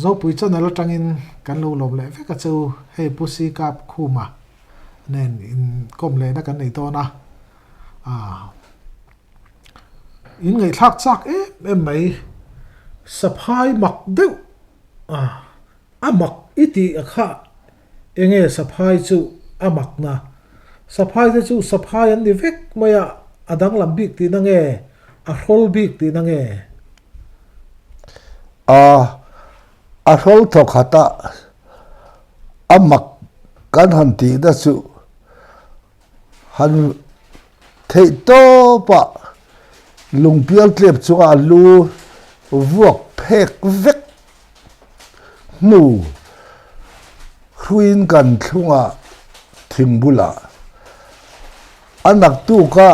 zo pui cho nalo tangin kan lo lom le ve ka chu he pusi kap khuma nen in kom le na kan nei to na in ngai thak chak em mai saphai mak deuh amak iti akha enge saphai chu amak na saphai chu saphai an ni vek maya adang lam bik ti na nge a hol bik ti na nge a hol to khata amak kan han ti da chu han thei to pa lungpial tlep chunga lu vuak phek vek nu khuin kan thunga thimbula anak tu ka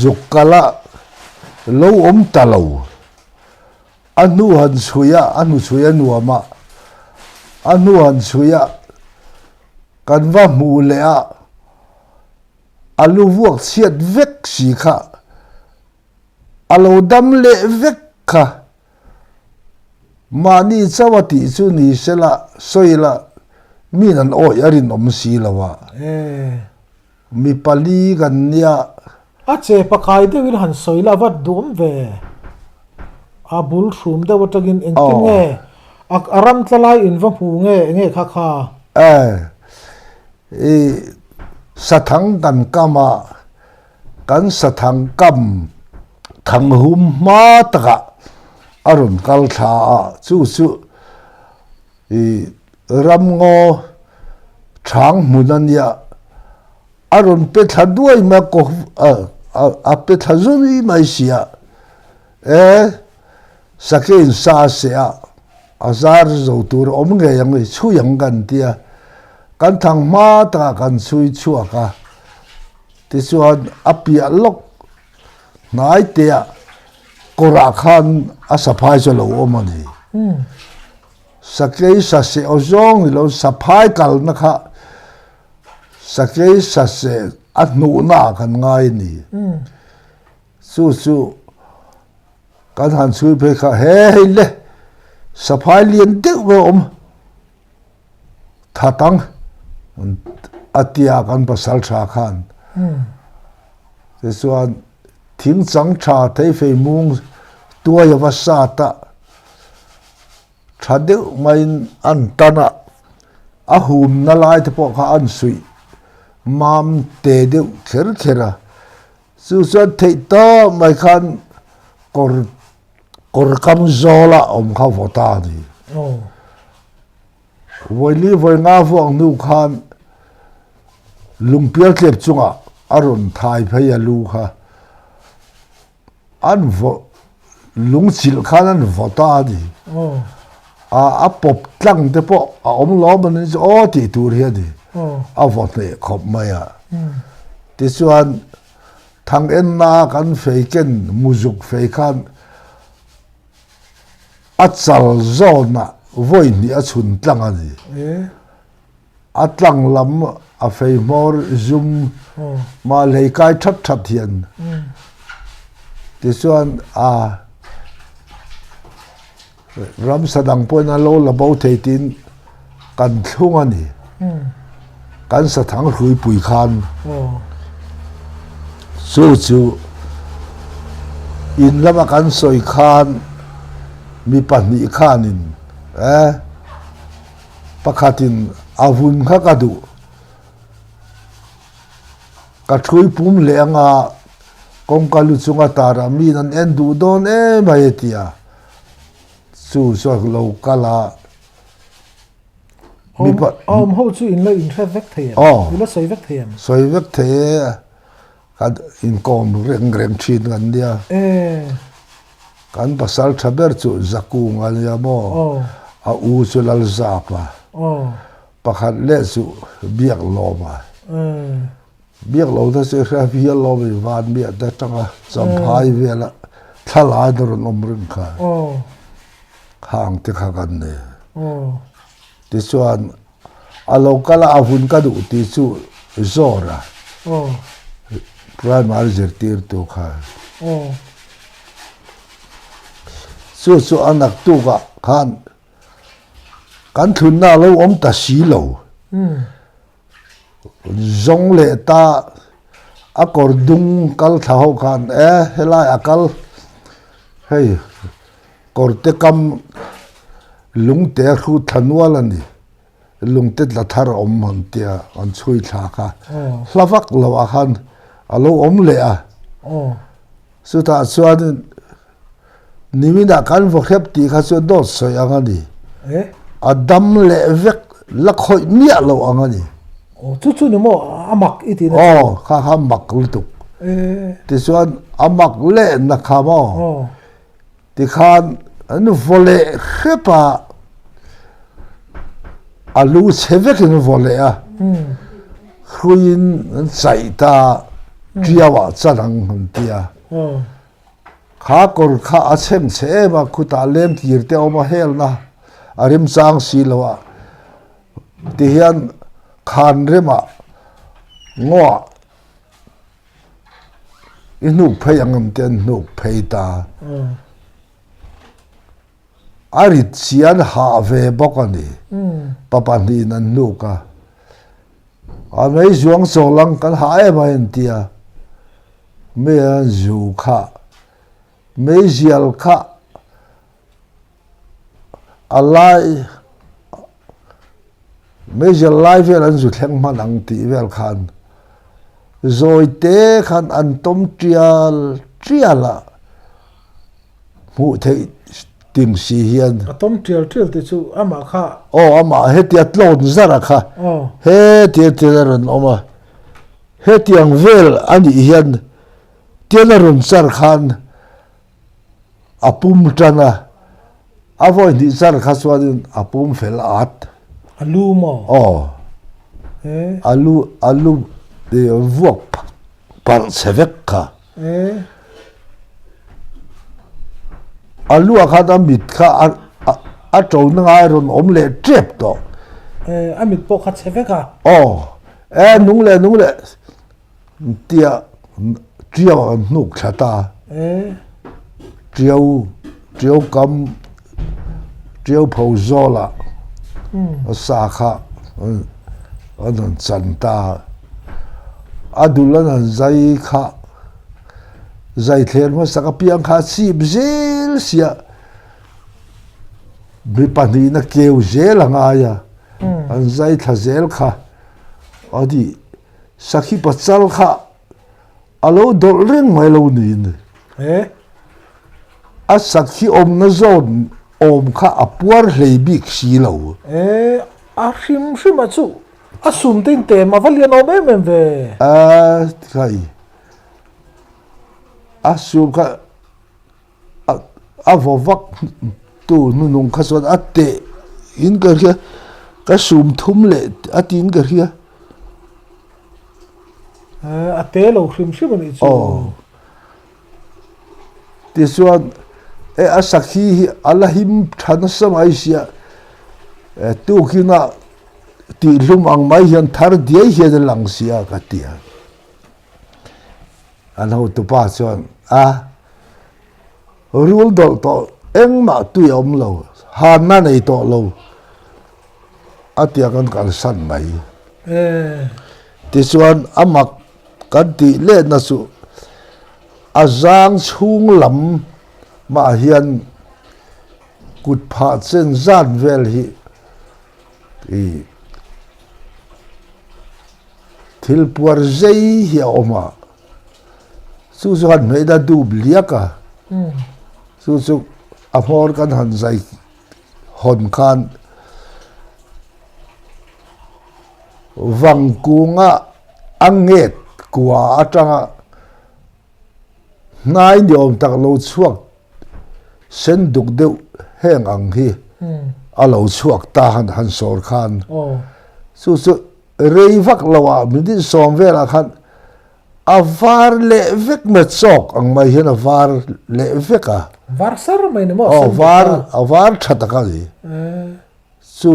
zukala lo om talo anu han suya nuama anu han suya kan va mu le a alu vuak siat vek si kha alo dam le vek kha mani chawati chu ni sela soila min an oi arin om si lawa mi pali kan nia a che pakai de win han soila wat dum ve a bul shum da watagin engkin nge ak aram tlalai in va hu nge kha kha sathang kan kama kan sathang kam thang hum ma taka arun kal tha chu ram ngo thang munania arun pe thaduai ma ko a pe thazuni mai sia sakin sa sia azar zo tur om nge yang chu yang kan tia kan thang ma ta kan sui chua ka ti chuan apia lok nai tia kora khan a saphai cho lo omani sakei sa se ozong lo saphai kal na kha sakei sa se a nu na kan ngai ni chu kan han sui pe kha he le saphai lien deuh ve om thatang atia kan pasal tha khan te chuan thing chang tha thei fei mung tua ya wasa ta thadeu main an tana a hum na lai te po kha an sui mam te deu khera chu thei to mai khan kor kam zola om kha vota ni voili voi nga vuang nu khan lungpial tlep chunga arun thai phaya lu kha an vo lungchil khan an vota ni a pop tlang te po a om lo man ni o ti tur hi ni a vot ne khop maya ti chuan thang en na kan feiken muzuk fei khan a chal zona voi ni a chun tlang ani a tlang lam a fei mor zum ma lei kai that hian ti chuan ram sadang point a lo la bo theitin kan thlung ani kan sathang hlui pui khan chu in lama kan soi khan mi pahni khanin pakhatin avun kha ka du ka thui pum le anga kong kalu chunga tara mi nan en du don mai tia chu so lo kala mi pa ho chu in la in thre vek thei in la soi vek thei ka in kom reng thin kan dia kan pasal thaber chu zaku ngal ya mo a u chu lal za pa pakhat le chu biak lo ma biak lo da se kha bi lo bi van bi da tanga cham phai vela thala dor nom rin kha hang te kha kan ne ti chuan a lo kala avun ka du ti chu zora primary zertir tu kha su anak tu ka kan thun na lo om ta si lo zong le ta akor dung kal thao khan helai akal hey korte kam lungte khu thanwal ani lungte la thar om man tia an chui tha kha hlavak lo a khan alo om le a su ta chuan nimina kan vo khep ti kha chu dot soi angani adam le vek la khoi mia lo angani chu ni mo amak iti na kha mak lutuk ti chuan amak le na kha mo ti khan an vole khepa alu chevek in vole a khuin sai ta triawa charang hun tia kha kor kha achem che ma khuta lem tir te oma hel na arim sang silowa ti hian khan rema ngo inu phayangam ten nu pheita arit sian ha ve bokani papa ni nan nu ka a mei zuang so lang kan ha e ba en tia me zu kha me zial kha alai me zial lai vel an zu thleng man ang ti vel khan zoi te khan an tom triala mu thei tim si hian atom trial te chu ama kha ama he tia tlon zara kha he tia ron oma he tiang vel ani hian tia ron char khan apum tana avoi ni zar kha swadin apum fel at alu mo alu de vuak par sevek kha alu akha mit kha a tol na ngai ron om le trep to amit po khat sevek ka nung le tia triaw nuk thata triaw kam triaw phau zola sa kha an chanta adulan zai kha zai thler ma saka piang kha si bzel sia bi pani na keu zel anga ya an zai tha zel kha adi sakhi pachal kha alo dol reng mai lo ni a sakhi om na zon om kha apuar leibik si lo a hrim ma chu a sum tin te ma valian om em ve kai asum ka avovak tu nu nung kha son atte in ka ria ka sum thum le atin ka ria ate lo hrim ani chu ti suan asakhi alahim thana samai sia tu kina ti lum ang mai hian thar dia hian lang sia ka tia anho tu pa chuan rul dol to engma tu yom lo han na nei to lo atia kan kal san mai ti chuan amak kan ti le na su azang chung lam ma hian kut pha chen zan vel hi thil puar zei hi oma su han nei da du bliaka su amor kan han zai hon khan wangkunga anget kwa atanga ngai niom tak lo chuak sen duk deuh heng ang hi alo chuak ta han sor khan su rei vak lawa midin som vela khan avar le vek me chok ang mai hian avar le veka var sar mai ne mo avar thata ka ni su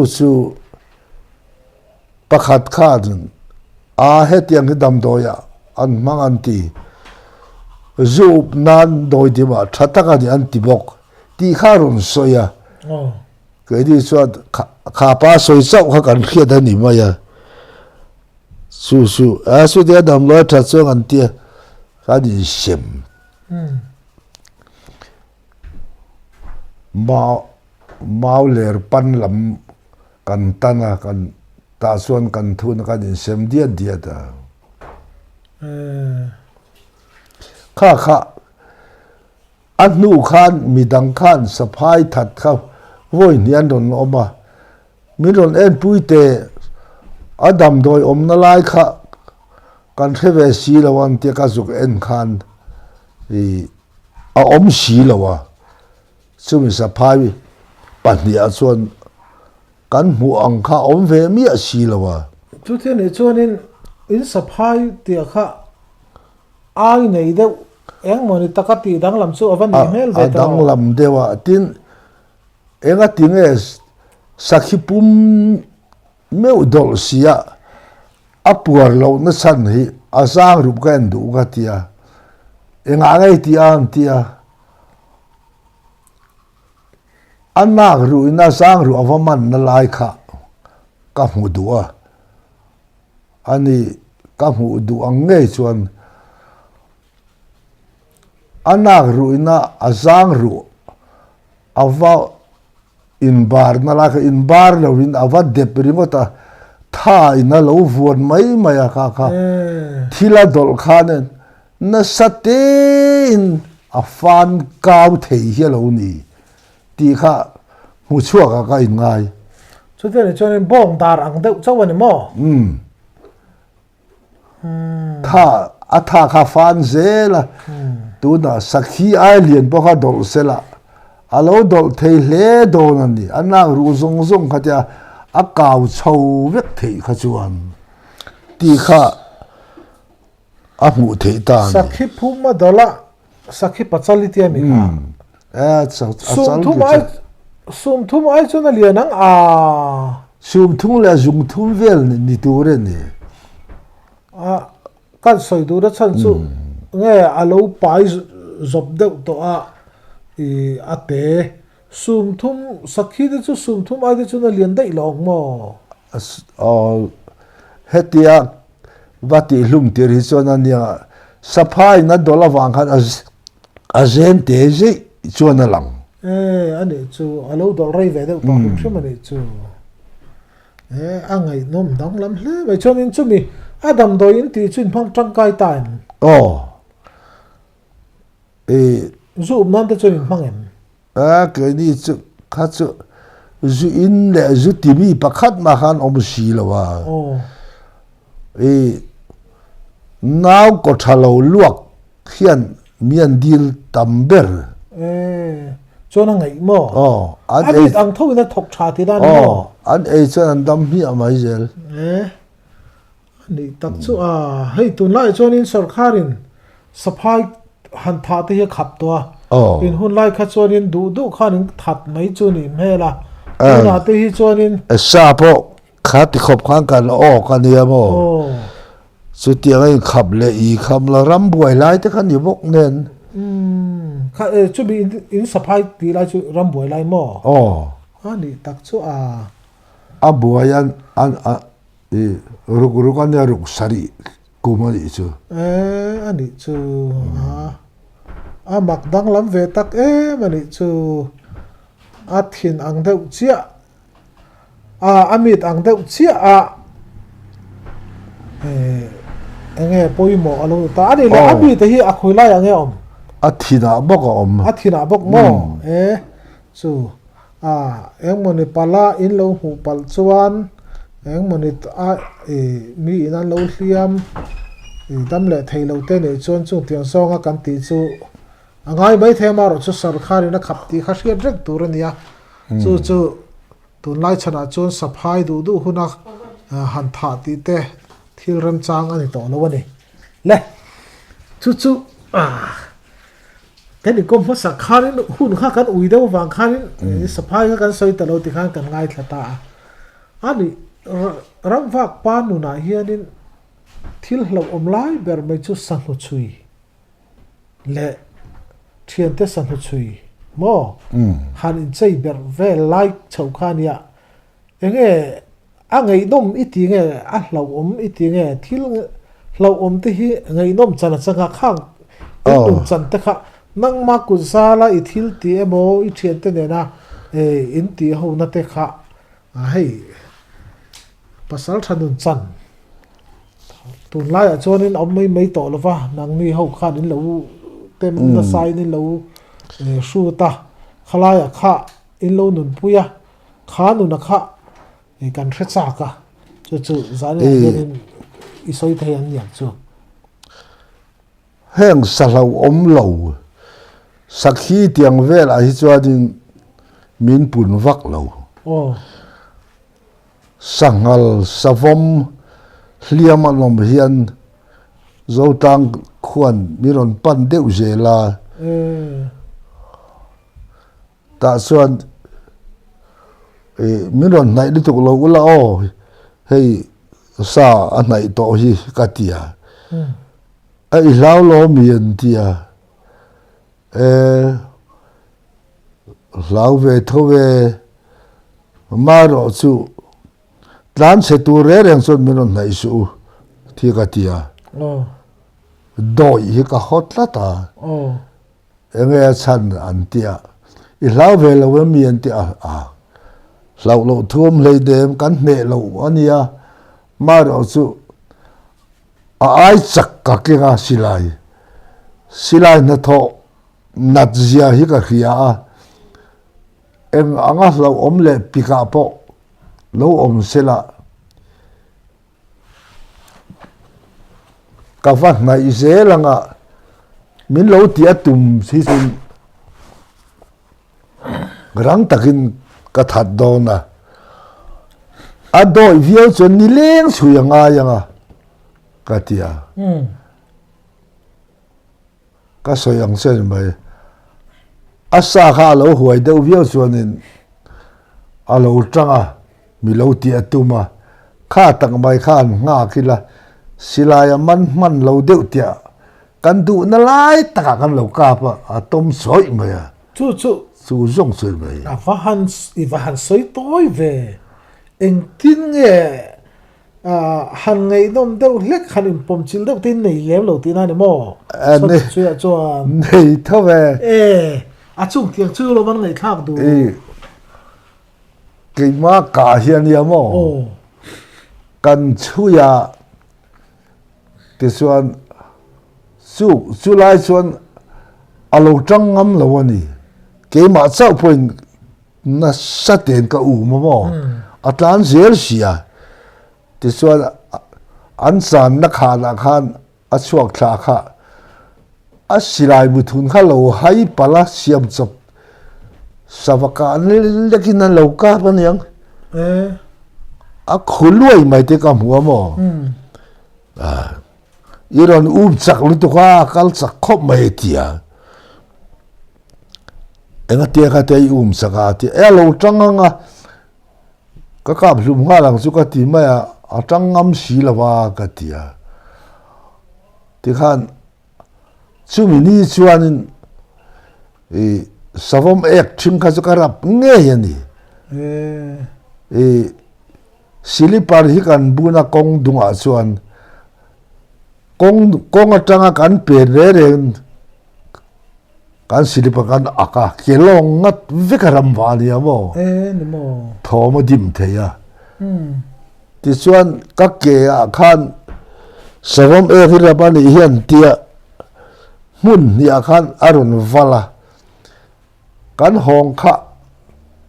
pakhat khan hetiang dam doya an mangan ti zup nan doi di ma thata ka ni an ti bok ti kha ron soya oh cái đi cho khá pa soi sâu khá cần khiết anh mà ya su su dia đam lo thật cho anh tia khá đi xem mau lẻ pan làm cần tan à cần ta xuân cần thu nó khá đi xem dia ta khá anh nu khan mi đăng khan sắp hai thật không voi ni an don oma mi ron en puite adam doi om na lai kha kan theve si lawan te ka zuk en khan i a om si lawa chumi sa phai pan ni a chuan kan mu ang kha om ve mi a si lawa tu te ne chuan in saphai te kha ai nei deuh eng moni takati dang lam chu avan ni mel ve ta dang lam dewa tin enga tinges sakhipum meu dol sia apuar lo na san hi azang rup kan du ga tia enga ngai tia anak ru ina sang ru avaman na lai kha ka mu duwa ani ka mu du angai chuan anak ru ina azang ru ava in bar na la ka in bar lo in ava de primota tha ina lo vuan mai maya kha thila dol khanen na satin a fan kaw thei hi lo ni ti kha mu chua ka in ngai chu te ne chuan bong dar ang deuh chawan mo tha kha fan zela tu na sakhi ai lien bo kha dol sela alo dol thei hle do nan ni anak ru zong khatia a kaw chho vek thei kha chuan ti kha a mu thei ta ni sakhi phuma dola sakhi pachali ti mi kha sum thum ai chu na lian ang sum thum la zung thum vel ni tu re ni kan soi du da chan chu nge alo pai zop deuh to ate sum thum sakhi de chu sum thum ai de chu na lian dei long mo hetia vati lum tir hi chona nia saphai na dola wang khan azen te je chona lang ani chu alo dol rei ve deuh to hum ani chu angai nom dang lam hle mai chon in chu mi adam do in ti chun phang tang kai tan zu nan te chun phang em cái ni chu kha chu zu in le zu ti mi pakhat ma khan om si lawa naw ko thalo luak khian mian dil tamber chona ngai mo an ang tho na thok tha ti dan mo an e chan dam hi amai zel ni tak chu hei tun lai chonin sarkarin saphai han tha te hi khap to in hun lai kha chonin du khan that mai chu ni mela na te hi chonin sa po kha ti khop khan kan kan ya mo su tiang ai khap le I kham la ram buai lai te khan ni bok nen kha chu bi in saphai ti lai chu ram buai lai mo ani tak chu a buayan an ruk an ya ruk sari kumari chu ani chu mak dang lam ve tak mani chu thin ang deuh chia amit ang deuh chia enge poimo alo ta ani le abi te hi a khoilai ange om thina bok om thina bok mo chu eng moni pala in lo hu pal chuan eng moni mi in an lo hliam dam le thei lo te ne chuan chu tiang songa kan ti chu angai mai thema ro chu sarkari na khap ti kha hria rek tur ania chu tun lai chana chuan saphai du huna han tha ti te thil ram chang ani to lo ani le chu cái này có một sắc khan hun kha kan ui đâu vàng khan saphai kha kan soi talo ti khan kan ngai thata ani ram vak pa nu na hianin thil hlo om lai ber mai chu san hu chui le thian te san hu chui mo han in chei ber ve like chau khania enge angai dom iti nge a hlau iti nge thil hlau te hi ngai nom chana changa khang in chan te kha nang ma ku sala i thil ti emo I thian te ne na in ti ho na te kha hei pasal thanun chan tun lai a chonin mai to lova nang ni ho khan in lo tem na sai ni lo shu ta khalaya kha in lo nun puya kha nu na kha kan thre cha ka chu zan in isoi the an yang chu heng salau lo sakhi tiang vel a hi chuadin min pun vak lo sangal savom hliam alom hian zotang khuan miron pan deuh zela ta chuan miron nai li tuk lo ula hei sa a nai to hi katia ai lau lo mian tia lau ve tho ve ma ro chu tlan se tu re reng son miron nai su thi katia doi hi ka hot la ta enge chan an tia I lau ve lo mian tia lau lo thum lei dem kan me lo ania ma ro chu ai chak ka ke ga silai na tho nat zia hi ka khia em anga lo le pika po lo sela ka va na izelanga min lo tia tum si sin rang takin ka that dona adoi viau chon ni leng suyanga yanga katia ka soyang sen mai asa kha lo huai deuh viau chuanin alo tanga mi lo ti atuma kha tak mai khan nga khila silaya man lo deuh tia kan du na lai taka kan lo ka pa atom soi mai chu zong soi mai vahan soi toi ve eng tin nge han ngai nom deuh lek han in pom chil deuh tin nei lem lo tin ani mo chuya chuan nei tho ve a chung tiang chu lo man ngai thak du ke ma ka hian ya mo kan chuya ti chuan chu lai chuan alo tang ngam lo ani ke ma chau point na sa ten ka mo atlan zel sia ti chuan an san na khan a chuak thla kha a silai bu thun kha lo hai pala siam chop savaka lekin an lo ka pan yang a khului mai te ka hua mo iron chak lu to kha kal chak khop mai tia enga tia ka te saka ti elo tanganga ka ka blum nga lang chu ka ti mai a tangam si lawa ka tia ti khan chu mi ni chuanin savom ek thim kha chu ka rap nge yani silipar hi kan buna kong dunga chuan kong atanga kan pe re kan silipar kan aka kelong ngat vekaram wani amo ni mo thomo dim theya ti chuan ka ke a khan savom e hirabani hian tia mun ya khan arun vala kan hong kha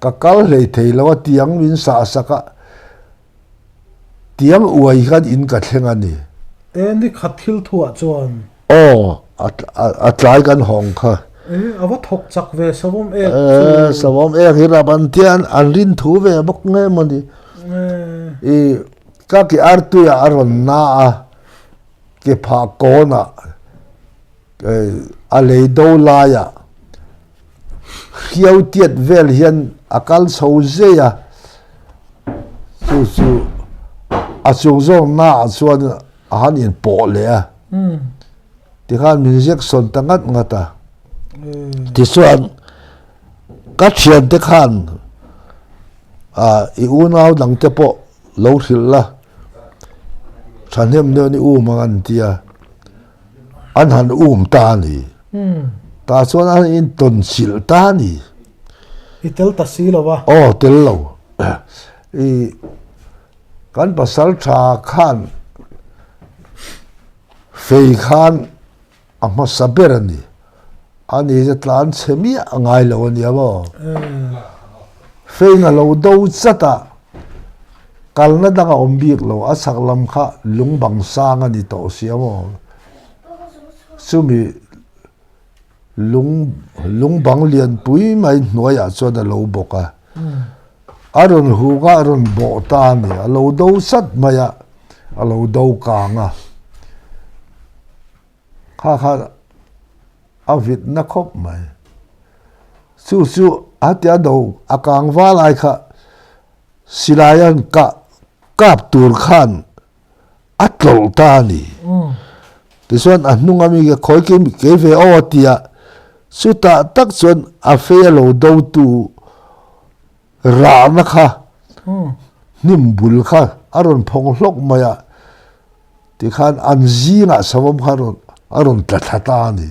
ka kal lei thei lawa tiang min sa saka tiang uai khan in ka thlengani ni khathil thua chuan atlai kan hong kha awa thok chak ve savom e hiraban tian anrin thu ve bok nge mani ka ki artu ya aron na ke pha kona a lei do la ya hiau tiat vel hian akal so zeya su a chung zong na chuan a han in po le ti khan music son tangat ngata ti chuan các chuyện thế khan u nào đằng thế po lâu thil la sản hem nơi ni mà anh tia anh hẳn ta nì ta cho anh in tuần xịt ta nì itel ta xí lo ba tel lâu kan pasal cha khan fei khan amma saber ni ani je tlan chemi angai lo ni abo fei na lo do chata kalna danga ombik lo asak lam kha lung bang sang ani to siamo sumi lung bang lian pui mai noya cho da lo boka aron huga aron bo ta ni alo do sat maya alo do ka nga kha avit na khop mai su atia do akang wa lai kha silayan kap tur khan atlol ta ni tison anung ami ke khoi ke ve o tia suta tak chon a fe lo do tu ra na kha nim bul kha aron phong hlok maya ti khan anji na savom kharon aron tata ni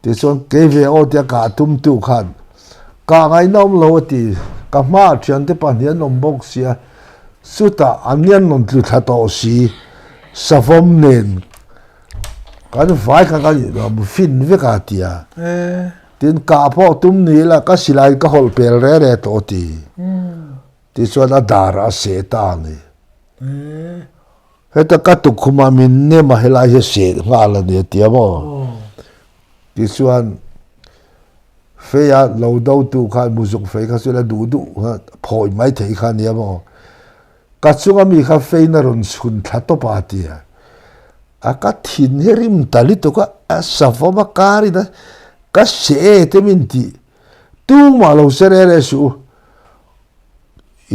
ti chon keve o tia ka tum tu khan ka ngai nom lo ti ka ma thian te pan hian nom bok sia suta anian non tlu thato si savom nen kan vai ka ka fin ve ka tia tin ka po tum ni la ka silai ka hol pel re to ti ti chuan a dar a se ta ni heta ka tu khuma min ne ma helai he se nga la ne ti mo ti chuan fe ya lo do tu kha muzuk fe ka sula du phoi mai thei kha ni mo ka chunga mi kha fe na ron sun tha to pa ti a ka thin herim tali to ka savoma kari da ka se te minti tu ma lo serere su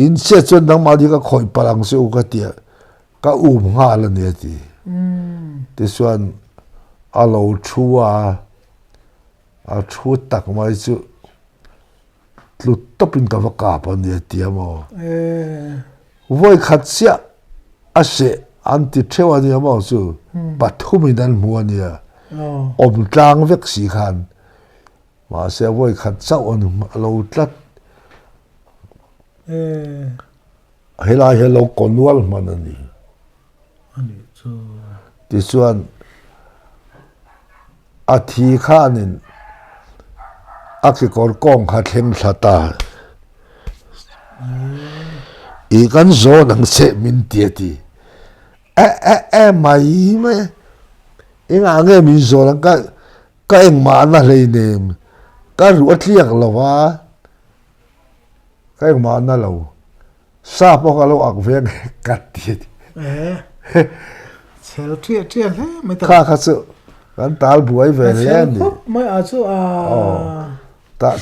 in se chon dang ma di ka khoi palang se u ka tia ka nga la ne ti this one a lo chua a chu tak mai chu tlu topin ka ka pa ne ti mo voi khat sia a se anti thewa ni mo chu pathumi dan mu ni om tlang vek si khan mà sẽ vui khát sâu anh lâu tlat hay là hay lâu còn nuôi mà nè thì xuân à thì khá nên à cái con khát thêm sát ta ý căn số năng sẽ mình tiệt đi mày ý nghe mình số năng cái anh mà nó lấy nêm cái ruột liếc là wa cái mà nó lâu sa po cái lâu ác ven cắt đi chèo chuyện thế mấy ta khá sự cái tal buổi về lên đi mấy à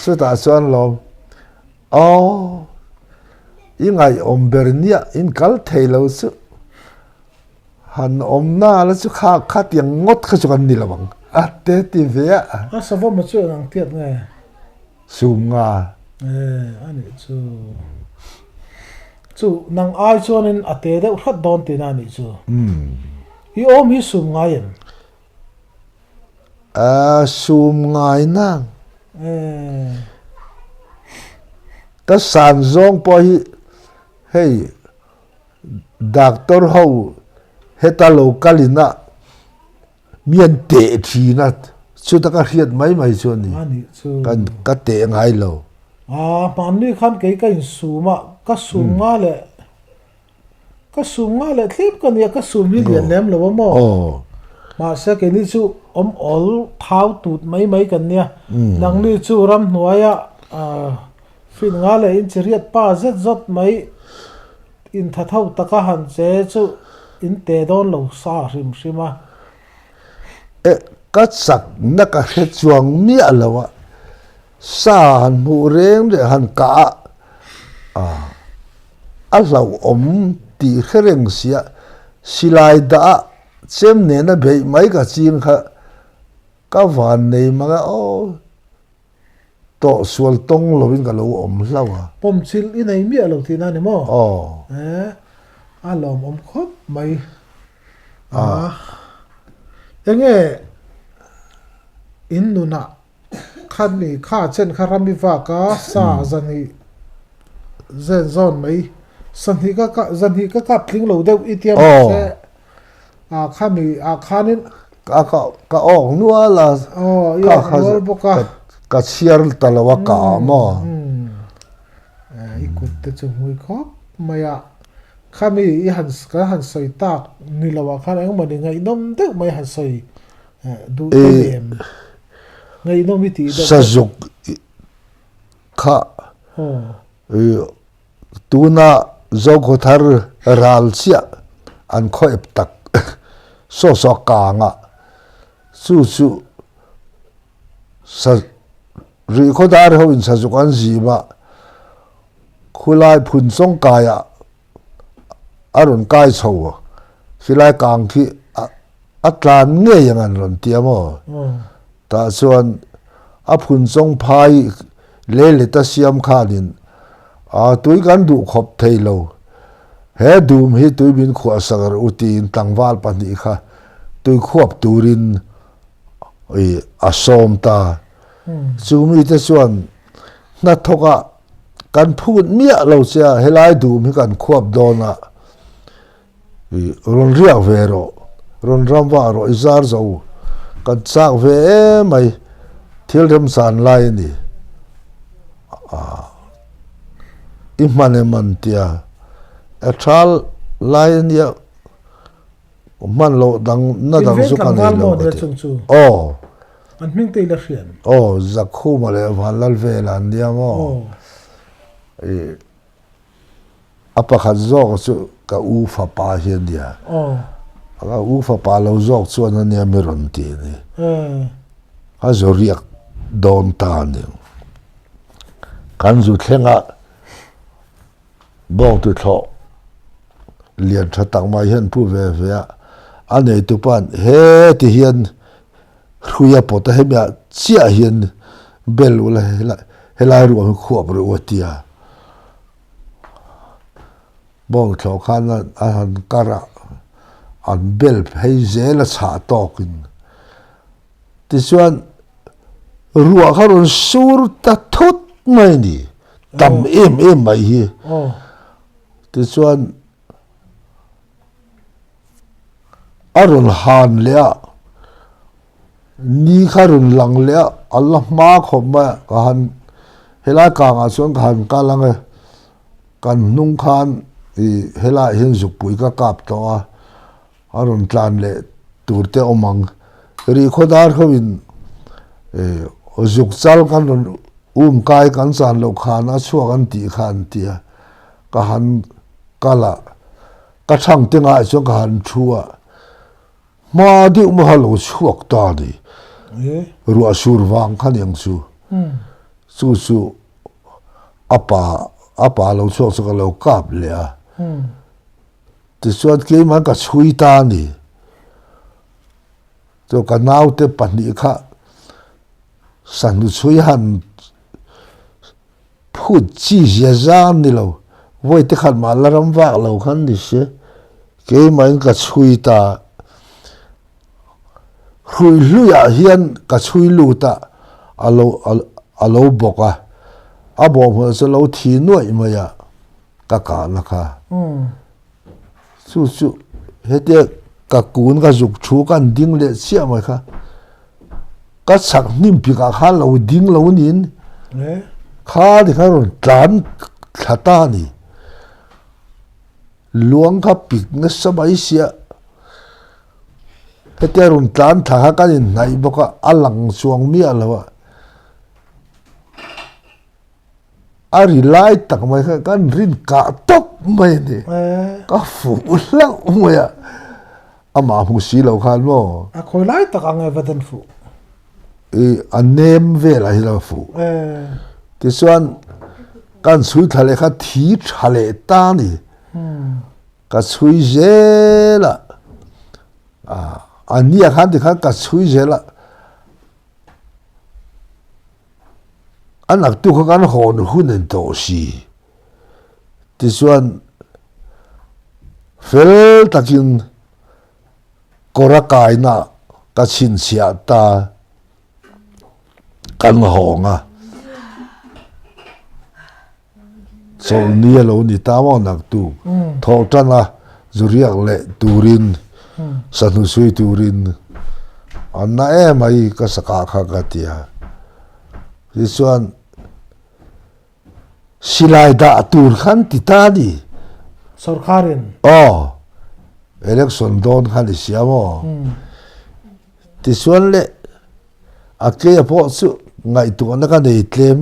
chú ta xuân lâu in ngày bernia in cal thầy lâu sự han na là chú khá tiếng ngót khá chú cần đi là bằng thế thì về sao vô một chuyện năng tiệt này sum nga anh chú năng ai cho nên thế đấy rất đòn tiền anh chú hi hi sum nga yên sum nga nang ta san zong po hi hey doctor hậu heta localina miền tệ chi na chú ta cái hiện mấy cho ni cái tệ ngay lâu mà nuôi khăn cái sum mà cái sum ngã clip cái này cái sum như liền ném lâu mà mà sẽ cái này chú all tháo tụt mấy cái này năng này chú ram nuôi phim ngã in chỉ riết pa rất mấy in thật thâu ta cái hành chế chú in tệ đón lâu xa rim mà các sắc nó cái hết chuang mía là vậy sa hàn mù rèn để hàn cả lâu tì khereng sia silai da chem ne na bei mai ka chin kha ka van nei ma to sual tong lovin ka lo om hlawa pom chil in ei mi alo ti na ni mo oh a lom om khop mai enge in nu na khan ni kha chen kharami wa ka sa zani zen zon mai san hi ka tling lo deuh itiam se khami khanin ka ong nuwa la ya wal boka ka chiar talawa ka mo ikut te chu hui khop maya khami I han soi tak ni lawa khan ang mani ngai nom te mai han soi du em ngai nom ti da sajuk kha tuna zogo thar ral sia an khoep tak so ka nga su sa ri kho dar ho in sajuk an ji ma khulai phun song kaya arun kai chho hilai kang khi atlan nge yang an ron tiamo ta chuan a phun song phai le ta siam khanin tui kan du khop thailo he dum hi tui bin khwa sagar utin tangwal pani kha tui khop turin asom ta chumi te chuan na thoka kan phut mia lo cha helai dum hi kan khop dona ron ria vero ron ramwa ro izar zo kan chak ve mai thil rem san lai ni imane man tia athal lai ni man lo dang na dang su kan lo oh an ming te la hian zakhu ma le walal velan dia mo apa khat zo chu ka u fa pa hian dia aga u fa pa lo zo chu na ne mi ron ti ni ha zo riak don ta ni kan zu thenga bo tu tho lian tha tak mai hian pu ve anei tu pan he ti hian khuya pota he bia chia hian bel ula hela ru khuap ru watia bo tho khan an kara an bel hei zela cha tokin ti chuan ruwa kharon sur ta thut mai ni tam em mai hi ti chuan arun han lea ni kharun lang lea Allah ma khoma kan hela ka nga chuan kan ka lang kan nung khan hela hin zuk pui ka kap to arun tlan le turte omang ri khodar khowin zuk chal kan kai kan san lo khana chuak an ti khan tia ka han kala ka thang tinga chu ka han thua ma di ma halo chuak ta di ru asur wang khan yang su apa lo chuak chu ka lo kap le ti chuan ke man ka chui ta ni to ka nau te pani kha san lu chui han phut chi zia zan ni lo voi te khan ma laram wa lo khan ni se ke man ka chui ta hui lu ya hian ka chui lu ta alo boka abo mo se lo thi noi ma ya ka na kha su hete ka kun ka zuk thu kan ding le sia ma kha ka sak nim pi ka kha lo ding lo nin kha di kha ron tlan thata ni luang kha pik na sabai sia hete ron tlan tha ka ni nai boka alang chuang mi alawa ari lai tak mai kha kan rin ka top mai ni ka fu ulang moya ama hu si lo khan mo a khoi lai tak ang evaden fu anem ve la hi lo fu ti chuan kan sui thale kha thi thale ta ni ka sui zela ania khan ti kha ka sui zela anak tu kha kan hon hun en to si ti chuan fel takin kora kai na ka chin sia ta kan honga so ni lo ni ta mo nak tu tho tana zuriak le turin sanu sui turin anna e mai ka saka kha ka tia ti chuan silai da tur khan ti ta ni sarkarin election don khan siamo ti chuan le ake po chu ngai tu na ka nei tlem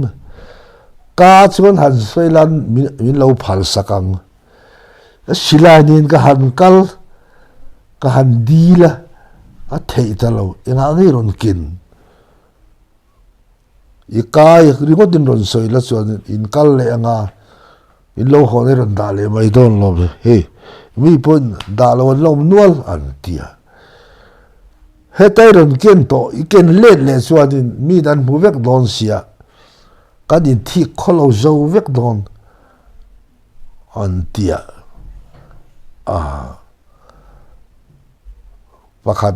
ka chuan han soilan min lo phal sakang silai nin ka han kal ka han dila a thei ta lo enga ngi ron kin i kai ringo din ron soila chuan in kal le anga in lo ho ne ron da le mai don lo he mi pon da lo lo nual an tia he tai ron ken to i ken le chuan in mi dan mu vek don sia ka din thi kholo zo vek don an tia pakhat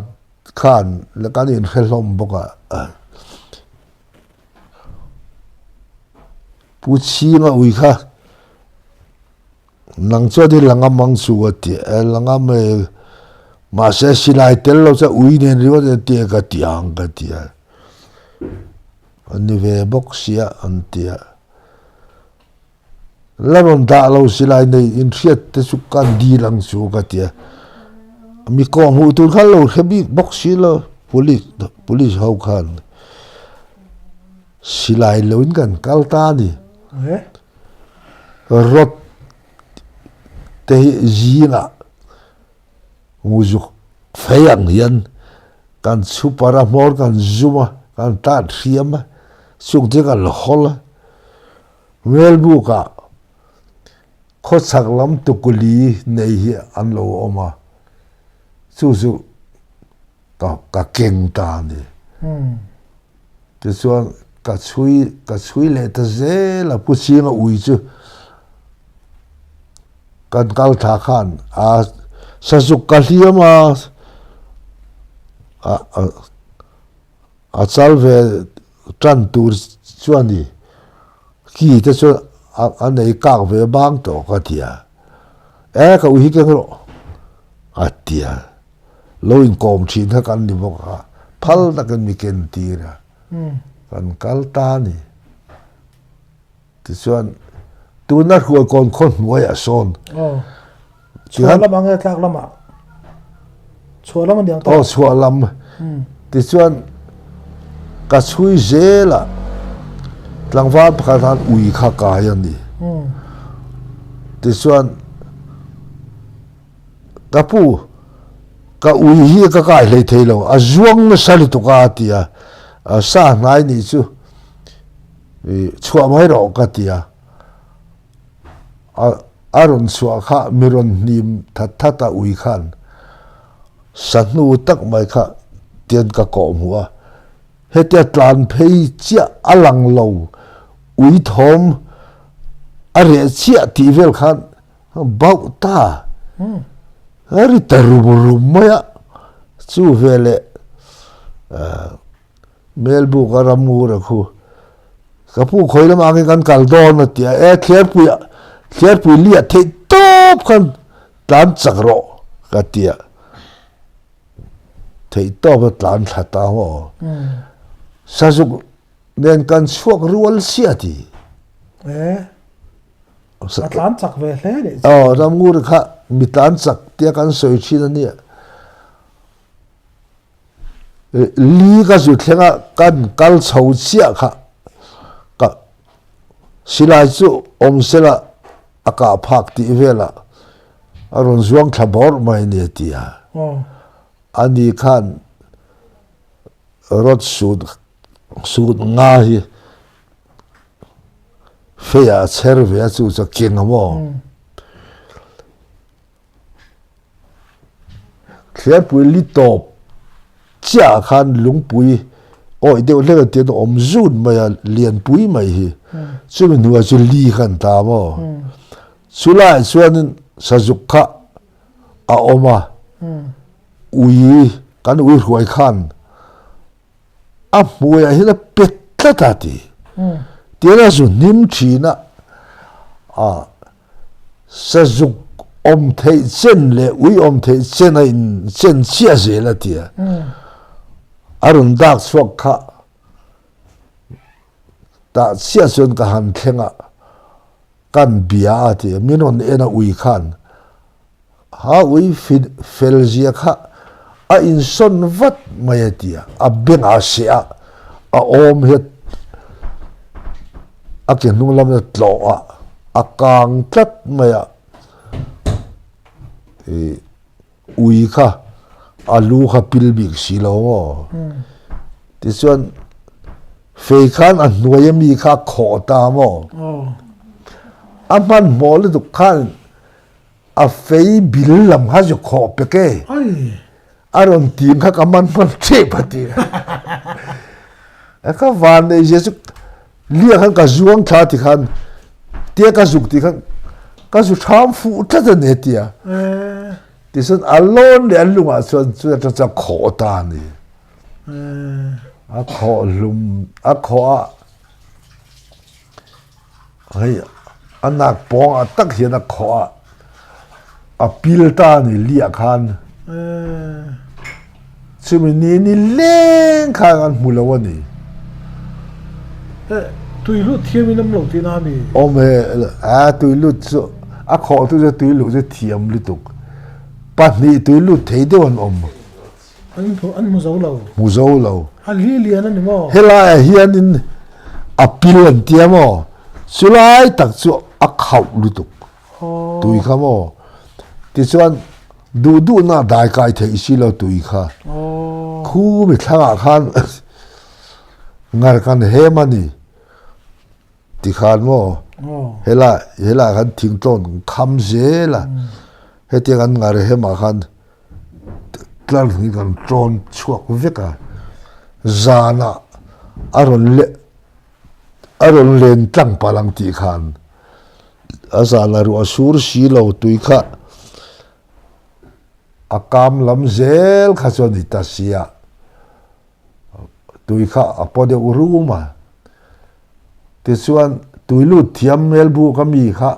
khan le kan in khelom boka pu chi nga ui kha nang cho di langa mang su ati langa me ma se silai tel lo cha ui nen ri wa te ka tiang ka tia ani ve bok sia an tia lamon da lo silai nei in thiat te su kan di lang su ka tia mi ko mu tu khan lo hebi bok si lo police ho khan silai lo in kan kalta ni rot te zinga mujuk feyang yan kan supara mor kan zuma kan ta thiama suk de kan hola melbu ka kho saklam tukuli nei hi an lo oma su ka keng ta ni te chuan ka chui le ta ze la pu chinga ui chu kan kal tha khan sa su ka hiama a salve tran tur chuan ni ki te chu a nei kak ve bang to ka tia ka ui ke ro atia lo in kom thin ha kan ni boka phal na kan mi ken tira kan kal ta ni ti chuan tu na huwa kon khon moya son chualam anga tlak lama chualam diang ta chualam ti chuan ka chui zela tlangwa pakhan ui kha ka yan ni ti chuan kapu ka ui hi ka kai le theilo a zuang na sali to ka tia sa ngai ni chu chua mai ro ka tia aron chua kha miron nim thata ui khan sanu tak mai kha tian ka ko muwa hetia tlan phei chia alang lo ui thom are chia ti vel khan bau ta ari taruburum maya chu vele melbu garamura khu kapu khoilam age kan kaldon tia thler pu lia the top khan tlan chakro ka tia thei top tlan thata ho sajuk nen kan chuak rual sia ti tlan chak ve hle le ramur kha mi tlan chak tia kan soi thina ni li ka zu thlenga kan kal chho chia kha ka silai chu omsela aka phak ti vela aron zuang thabor mai ne tia ani khan rot sud nga hi feya serve chu cha kengamo thler pui li top chia khan lungpui oi deu le te om zun mai lian pui mai hi chu mi nuwa chu li khan ta mo chulai chuan sajukha a oma ui kan ui ruai khan a muya hi na petla ta ti tira zu nim thina a sajuk om thei chen le ui om thei chen in chen chia je la tia arun dak swak kha ta chia chun ka han thenga kan bia ati minon ena ui khan ha ui fel zia kha a in son vat mai tia a ben a sia a om het a ke nung lam na tlo a kang tlat mai a ui kha alu kha pilbik silo mo ti chuan fei khan an nuai mi kha kho ta mo a man mo le du khan a fei bil lam ha jo kho pe ke aron tim kha ka man che pati a ka van ne jesu lia khan ka zuang tha ti khan te ka zuk ti khan ka zu tham fu ta ne tia ti sun alon le lunga chuan chu ta kho ta ni a kho lum a kho ai anak pong a tak hian a kho a pil ta ni lia khan chumi ni leng khan an mulawa ni tui lu thiam in am lo ti na ni ome a tui lu chu a kho tu je tui lu je thiam li tuk pa ni tui lu thei de on om an mu zo lo a li an ni mo hela hian in a pil an tia mo sulai tak chu a khau lu tuk tui kha mo ti chuan du na dai kai thei si lo tui kha khu mi thanga khan ngar kan he mani ti khan mo hela kan thing ton kham zela he ti kan ngar he ma khan tlan ni kan tron chuak veka zana aron len tlang palang ti khan azana ru asur si lo tui kha akam lam zel kha chon ita sia tui kha apode uruma ti chuan tui lu thiam mel bu ka mi kha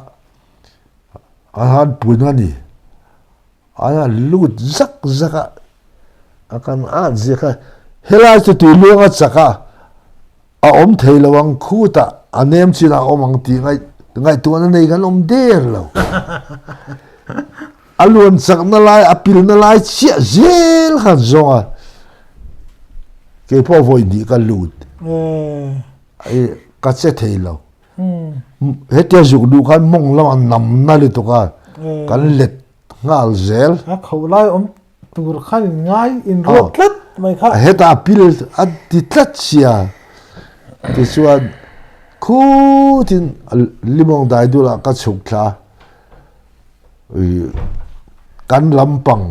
ahan punani ana lut zaka akan a zeka hela chu tui lunga chaka a om theilawang khuta anem china omang ti ngai tuan nei kan om der lo alun sak na lai apil na lai chia zel khan zonga ke po voi ni ka lut ai ka che theilo hetia juk du khan mong lam an nam na li to ka kan let ngal zel a khau lai om tur khan ngai in ro tlat mai kha heta apil a ti tlat sia ti chuan khu tin limong dai du la ka chuk thla kan lampang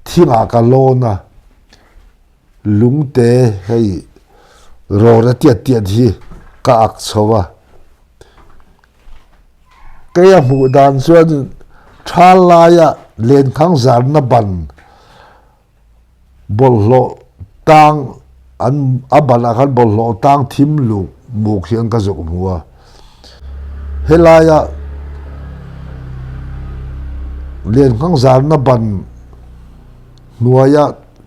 thinga ka lona lungte hei rora tiat hi ka ak chowa kaya mu dan chuan thalaya len khang zar na ban bollo tang an abana khan bollo tang thim lu mu khian ka zok muwa helaya len khang zar na ban nuaya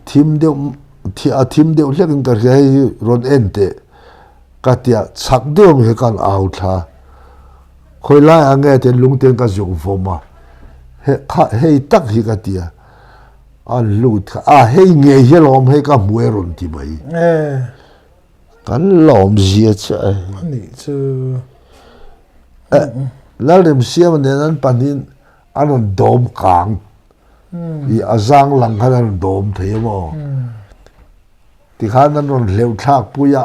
thim deu hlekin ka hei ron ente katia chak deu me kan au tha khoi lai ange te lungten ka zok voma hei tak hi katia a lut a hei nge helom hei ka mueron ti mai kan lom zia cha ni chu lalem siam nenan panin anon dom kang i azang lang khan dom themo ti khan anon leu thak puya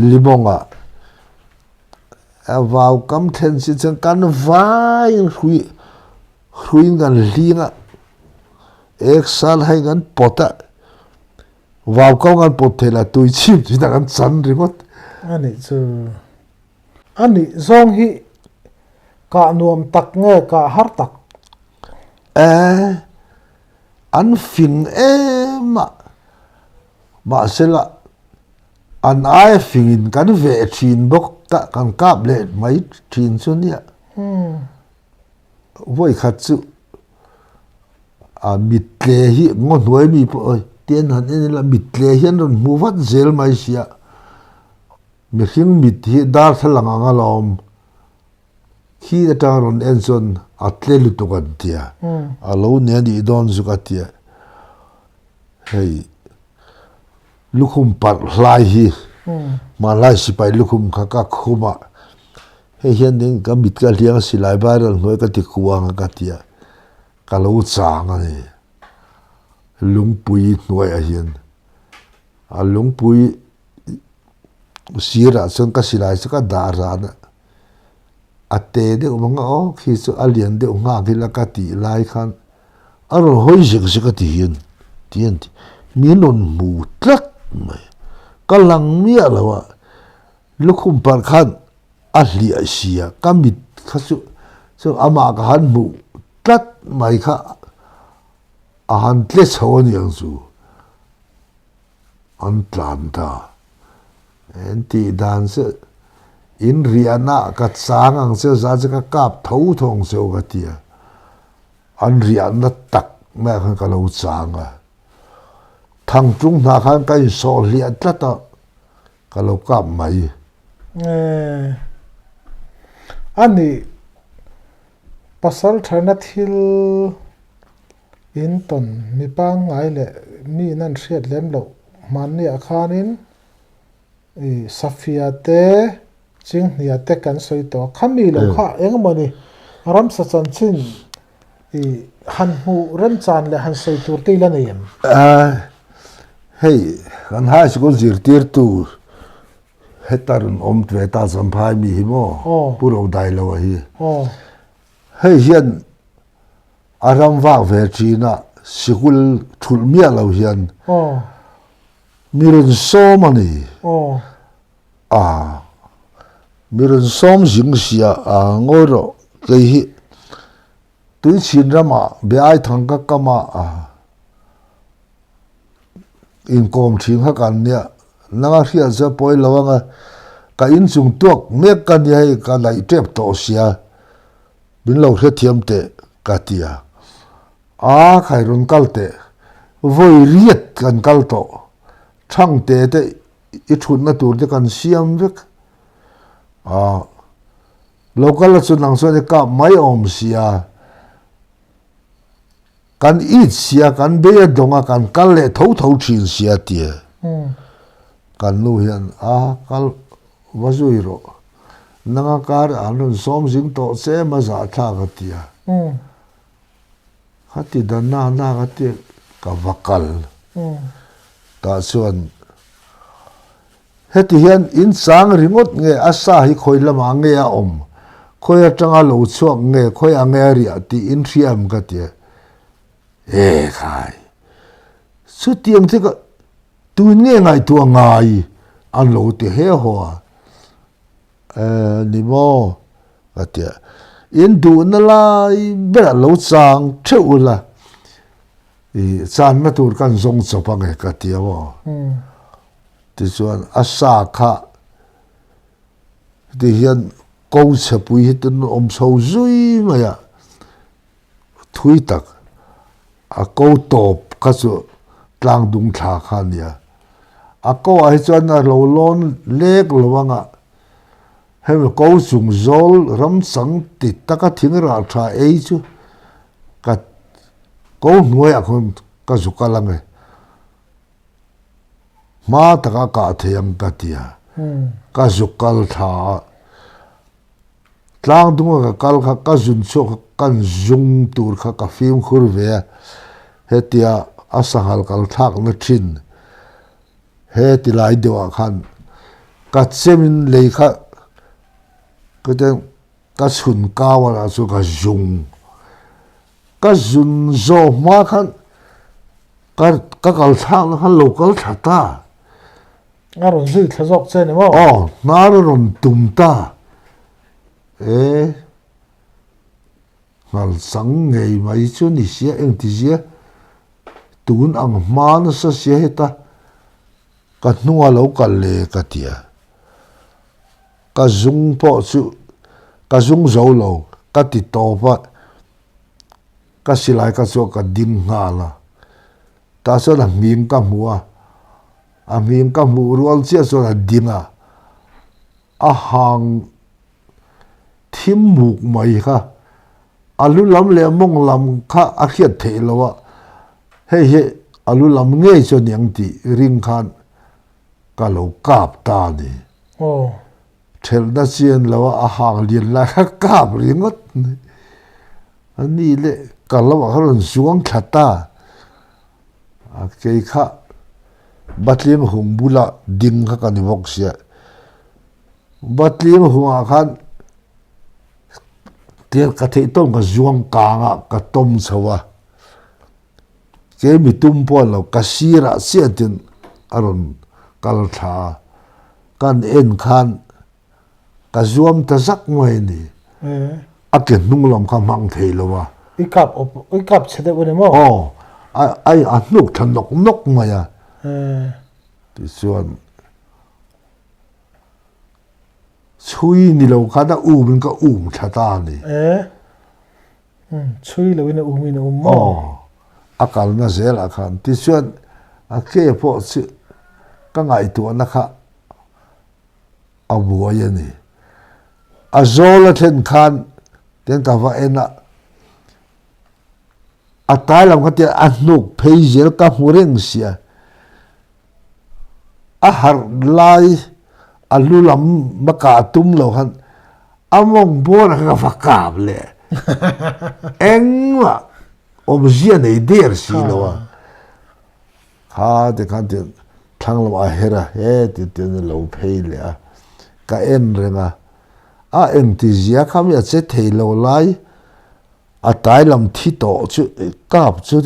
limonga vào cắm then si chân can vai hui gan linga ek sal hai gan pota vào câu ngân bột thế là tôi chim thì đang chắn rồi mất anh ấy chứ anh ấy zong hi cả nuông tắc nghe cả har tắc anh phình mà sẽ là anh ai phình cái về chín bốc cả càng cáp lên mấy chín xuống nhỉ với khát sự mít lê hi ngon nuôi mi ơi tiền hắn nên là mít lê hiền rồi mua vắt gel mai xia mi khiến mít hi dar thằng ngang alom khi đã trang rồi en son atle lu to kan tia alo ne di don zuka tia hey lukhum par lai hi ma lai si pai lukhum kha ka khuma hey hian ding ka mit ka liang si lai ba ral noi ka ti khuang ka tia ka lo chang ani lungpui noi a hian a lungpui sira son ka silai sa ka da ra na ate de umanga o khi su alien de unga gila ka ti lai khan aro hoi jik jik ti hian tien minon mu tlat mai kalang mi alawa lukhum par khan ahli asia kamit khasu so ama ka han mu tlat mai kha a han tle chawon yang su an tlanta enti dance in riana ka changang se za ka kap thau thong se ga tia an riana tak ma khan ka lo changa thang trung na khan kai so liat tlata ka lo kap mai ani pasal thana thil in ton mi pa ngai le mi nan hriat lem lo man ni akhanin safia te ching nia te kan soi to khami lo kha engmani ram sa chan chin han hu ram chan le han soi tur te la nem hey kan ha school zir tir tu hetarun tve ta samphai mi hi mo puro dai lo hi hey hian aram wa ve china sikul thul mia lo hian mirun so mani mirun som jing sia ngoro ke hi tu chin rama be ai thang ka kama in kom thing ha kan nia nanga hria za poi lawanga ka in chung tuak mek kan yai ka lai tep to sia bin lo hre thiam te ka tia khai run kalte voi riet kan kal to thang te i thun na tur te kan siam vek local chu nang so de ka mai om sia kan eat sia kan be donga kan kal le tho thin sia tia kan nu hian kal wazuiro nanga kar anun som jing to se ma za tha ka tia hati dan na ka ti ka vakal ta chuan heti hian in sang ringot nge asa hi khoilama nge a om khoya tanga lo chuak nge khoya nge ri ati in thiam ka ti khai su tiang te ka tu nge ngai tu ngai an lo te he ho ni mo ka ti in du na lai be lo chang theu la chan na tur kan zong chopa nge ka ti wo ti chuan asa kha ti hian câu chapui hitin om so zui maya thui tak câu top ka chu tlang dung tha khania câu ai chuan a lo lon lek lowanga hem câu chung zol ram sang ti taka thing ra tha ei chu ka câu nuai a khon ka zukalange ma taka ka theyam ka tia ka zukal tha tlang dunga ka kal kha ka zun cho kan zung tur kha ka film khur ve hetia asahal kal thak na thin heti lai dewa khan ka chemin lei kha ka chun ka wala chu ka zung ka zun zo ma khan các câu sang hắn local chặt ta ngà rồi dư thà dọc trên này mà nó rồi tụm ta ê ngal sang ngày mấy chỗ này xia anh tí xia tuôn ang má nó sao xia hết ta cái nua lâu cái lệ cái tia cái dung bỏ chú cái dung dầu lâu cái tít to vậy cái xí lại cái chỗ cái đinh ngà là ta sẽ là miếng cái mua miếng cái mua rồi chia số là đinh hàng thêm mục mày ha alu lam le mong lam kha akhiat the lawa he alu lam nge cho nyang ti ring khan ka lo kap ta ni thel da chian lawa hang lian la kha kap ringot ani le ka lawa haron suang thata ke kha batlim hum bula ding kha kan vok sia batlim huma khan tiệt cái thế tôm cái zuang cả cái tôm sầu cái mi tôm po là cái sira sia tin aron kal tha kan en khan cái zuam ta zak ngoài ni cái nung lam kha mang thei lo i kap chede bune mo ai nuk than nok mà ya ti suan chui ni lo khá đã mình có thà ta ni chui lo ina ina mo akal na zel khan ti chuan ke po chi ka ngai tu na kha abu ya ni azola then khan ten ka va ena atai lam khatia anuk phei zel ka mureng sia har lai alu lam maka tum lo han among bora ka fakab le engwa obzia nei der si lo ha de kan de thang lo a hera he te lo phei le ka en renga en ti zia kham ya che thei lo lai tai lam thi to chu kap chu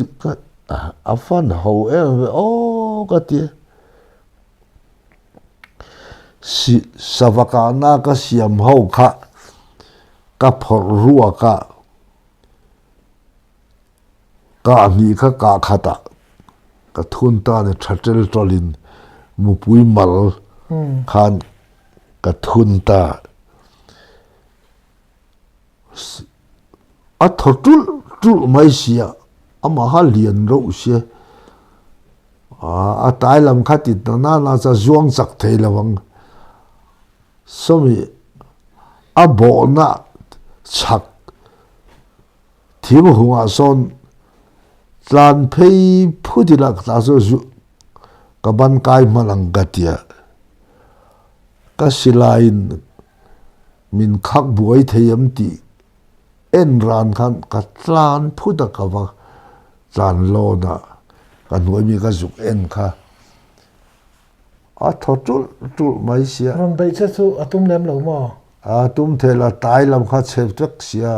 a fan ho ka ti si savakana ka siam ho kha ka phor ruwa ka mi kha ka khata ka thun ta ne thatel tolin mupui mal khan ka thun ta a thotul mai sia ama ha lian ro sia a tai lam khati na cha zuang sak thei lawang somi abo na chak thim hunga son tlan phei phudilak ta so zu kaban kai malang gatia ka silain min khak buai theiam ti en ran khan ka tlan phuda ka wa tlan lo na ka nuai mi ka zuk en kha a thotul mai sia ron bei che chu atum lem lo mo tum thela tai lam kha chep tak sia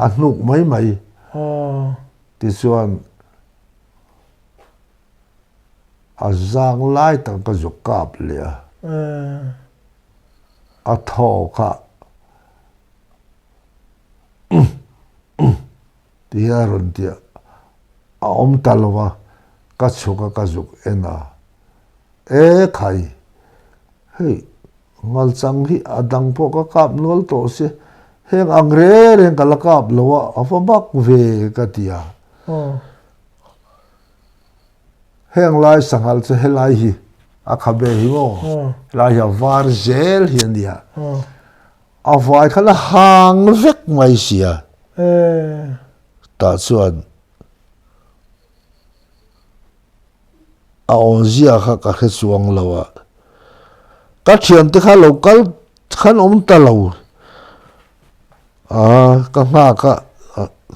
a nuk mai ti chuan a zang lai tang ka zuk kap le a tho kha ti ron tia a om talwa ka chuka ka zuk ena khai hey ngal chang hi adang po ka kap nol to se heng angre reng kala kap lowa afabak ve ka tia heng lai sangal che helai hi akhabe hi mo lai ya var zel hi ndia avai khala hang vek mai sia ta chuan a onzia kha ka khe chuang lawa ka thian te kha local khan om ta lo ka nga ka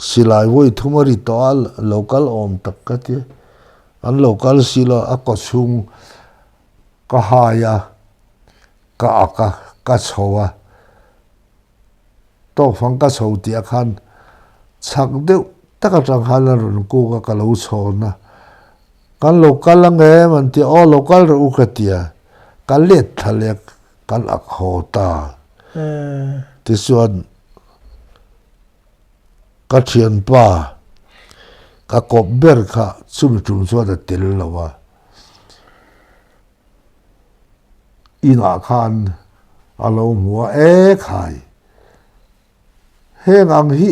silai voi thumari to al local om tak ka ti an local sila a ko chung ka haya ka chowa to phang ka chho ti khan chak deuh taka tang hala ron ko ka lo chona kan local lang man ti o local ru ka tia kan let thalek kan ak hota ti suan ka thian pa ka kop ber kha chum so da tel lawa ina khan alo mua khai heng ang hi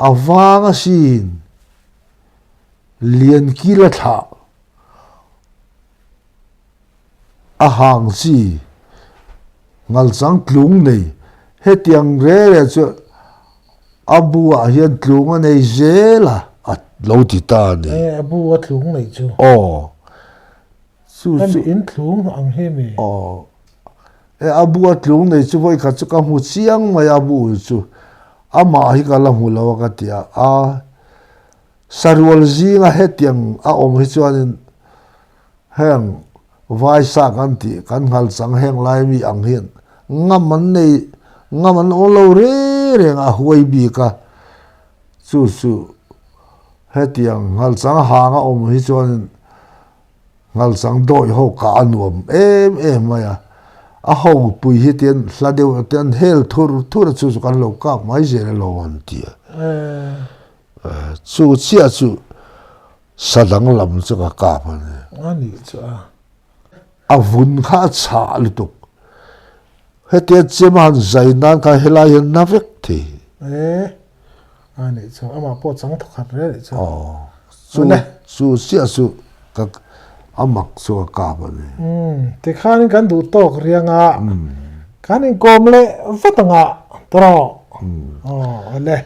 awanga sin lian kila tha a hang si ngal sang tlung nei hetiang re chu abu a hian tlung nei zela at lo ti ta ni abu a tlung nei chu su in tlung ang he mi abu a tlung nei chu voi kha chu ka hu chiang mai abu chu ama hi ka la hu lo ka tia sarwal zinga hetiang a om hi chuanin heng vai sa kan ti kan hal sang heng lai mi ang hian ngaman o lo re a huai bi ka su hetiang hal sang hanga om hi chuanin ngal sang doi ho ka anuam em maya a ho pui hi ten hladeu ten hel thur chu kan lo ka mai zere lo an ti chu chia chu sadang lam chu ka pa ne ani chu a vun kha cha lu tuk hete cheman zainan ka helai na vek thi ani chu ama po chang thakhat re chu chu chia chu ka amak chu ka pa ne te khan kan du tok rianga kan in kom le vatanga tro le